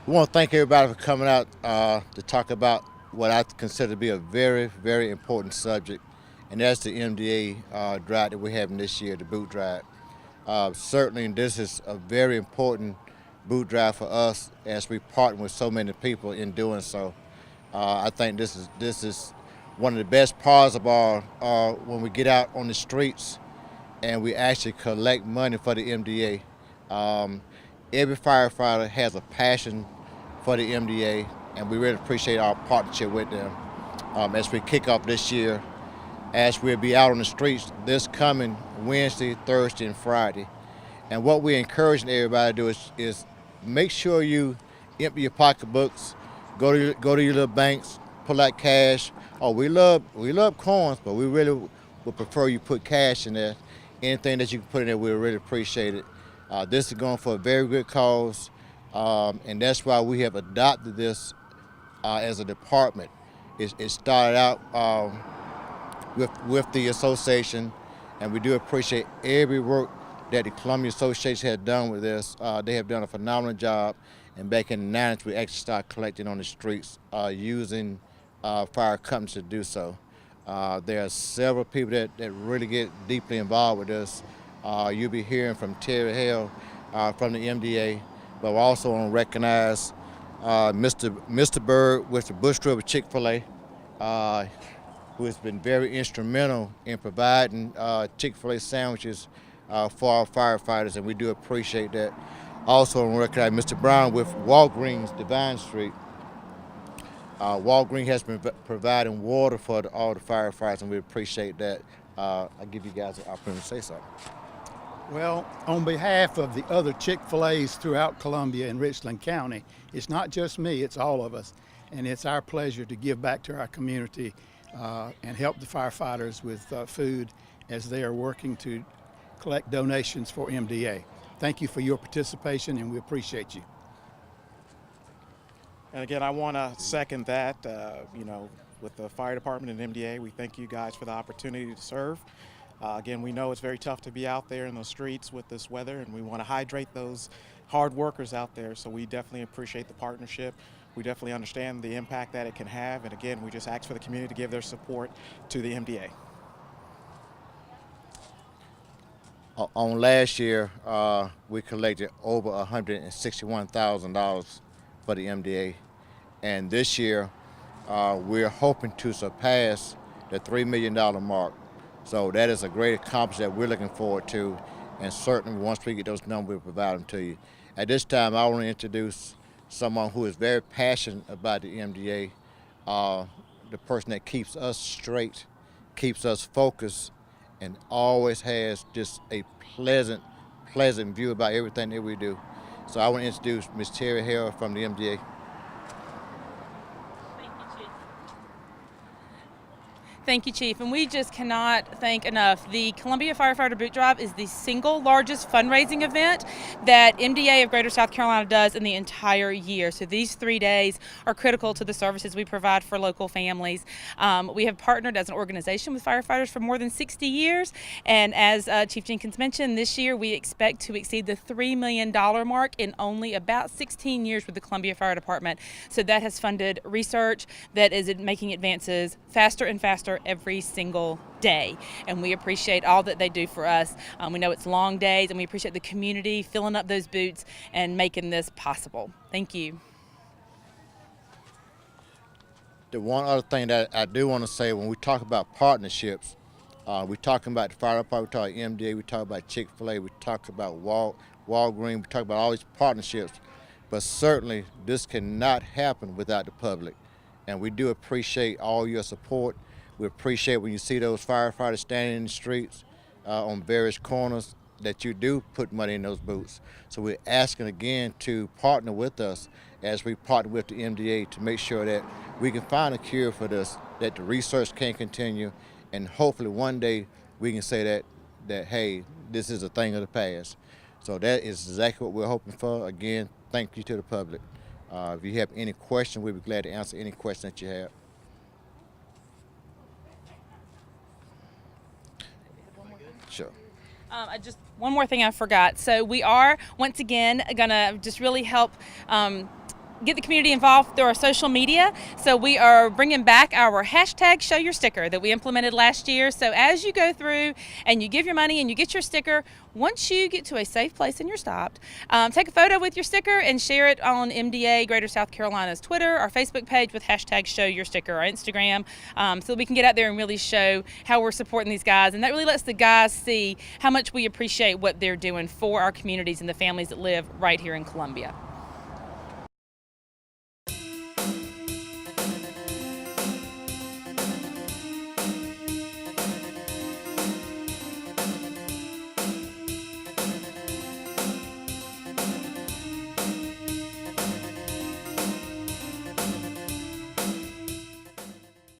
We want to thank everybody for coming out to talk about what I consider to be a very, very important subject, and that's the MDA drive that we're having this year, the boot drive. Certainly, this is a very important boot drive for us as we partner with so many people in doing so. I think this is one of the best parts of our when we get out on the streets and we actually collect money for the MDA. Um, every firefighter has a passion for the MDA, and we really appreciate our partnership with them as we kick off this year, as we'll be out on the streets this coming Wednesday, Thursday, and Friday. And what we're encouraging everybody to do is make sure you empty your pocketbooks, go to your little banks, pull out cash. Oh, we love coins, but we really would prefer you put cash in there. Anything that you can put in there, we really appreciate it. This is going for a very good cause, and that's why we have adopted this as a department. It started out with the association, and we do appreciate every work that the Columbia Association has done with this. They have done a phenomenal job, and back in the 90s, we actually started collecting on the streets using fire companies to do so. There are several people that really get deeply involved with this. You'll be hearing from Terry Hale from the MDA, but we also want to recognize Mr. Bird with the Bush River Chick-fil-A, who has been very instrumental in providing Chick-fil-A sandwiches for our firefighters, and we do appreciate that. Also, I want to recognize Mr. Brown with Walgreens Divine Street. Walgreens has been providing water for all the firefighters, and we appreciate that. I'll give you guys an opportunity to say something. Well, on behalf of the other Chick-fil-A's throughout Columbia and Richland County, it's not just me, it's all of us. And it's our pleasure to give back to our community and help the firefighters with food as they are working to collect donations for MDA. Thank you for your participation, and we appreciate you. And again, I want to second that. With the fire department and MDA, we thank you guys for the opportunity to serve. Again, we know it's very tough to be out there in the streets with this weather, and we want to hydrate those hard workers out there. So we definitely appreciate the partnership. We definitely understand the impact that it can have. And again, we just ask for the community to give their support to the MDA. On last year, we collected over $161,000 for the MDA, and this year we're hoping to surpass the $3 million mark. So that is a great accomplishment that we're looking forward to, and certainly once we get those numbers, we'll provide them to you. At this time, I want to introduce someone who is very passionate about the MDA, the person that keeps us straight, keeps us focused, and always has just a pleasant view about everything that we do. So I want to introduce Ms. Terry Hale from the MDA. Thank you, Chief. And we just cannot thank enough. The Columbia Firefighter Boot Drive is the single largest fundraising event that MDA of Greater South Carolina does in the entire year. So these 3 days are critical to the services we provide for local families. We have partnered as an organization with firefighters for more than 60 years. And as Chief Jenkins mentioned, this year we expect to exceed the $3 million mark in only about 16 years with the Columbia Fire Department. So that has funded research that is making advances faster and faster every single day, and we appreciate all that they do for us. We know it's long days, and we appreciate the community filling up those boots and making this possible. Thank you. The one other thing that I do want to say, when we talk about partnerships, we're talking about the fire department, we talk about MDA, we talk about Chick-fil-A, we talk about Walgreens, we talk about all these partnerships, but certainly this cannot happen without the public. And we do appreciate all your support. We appreciate when you see those firefighters standing in the streets on various corners that you do put money in those boots. So we're asking again to partner with us as we partner with the MDA to make sure that we can find a cure for this, that the research can continue, and hopefully one day we can say that hey, this is a thing of the past. So that is exactly what we're hoping for. Again, thank you to the public. If you have any questions, we'd be glad to answer any question that you have. Sure. Just one more thing I forgot. So we are, once again, going to just really help get the community involved through our social media. So we are bringing back our hashtag Show Your Sticker that we implemented last year. So as you go through and you give your money and you get your sticker, once you get to a safe place and you're stopped, take a photo with your sticker and share it on MDA Greater South Carolina's Twitter, our Facebook page with hashtag Show Your Sticker, our Instagram, so that we can get out there and really show how we're supporting these guys. And that really lets the guys see how much we appreciate what they're doing for our communities and the families that live right here in Columbia.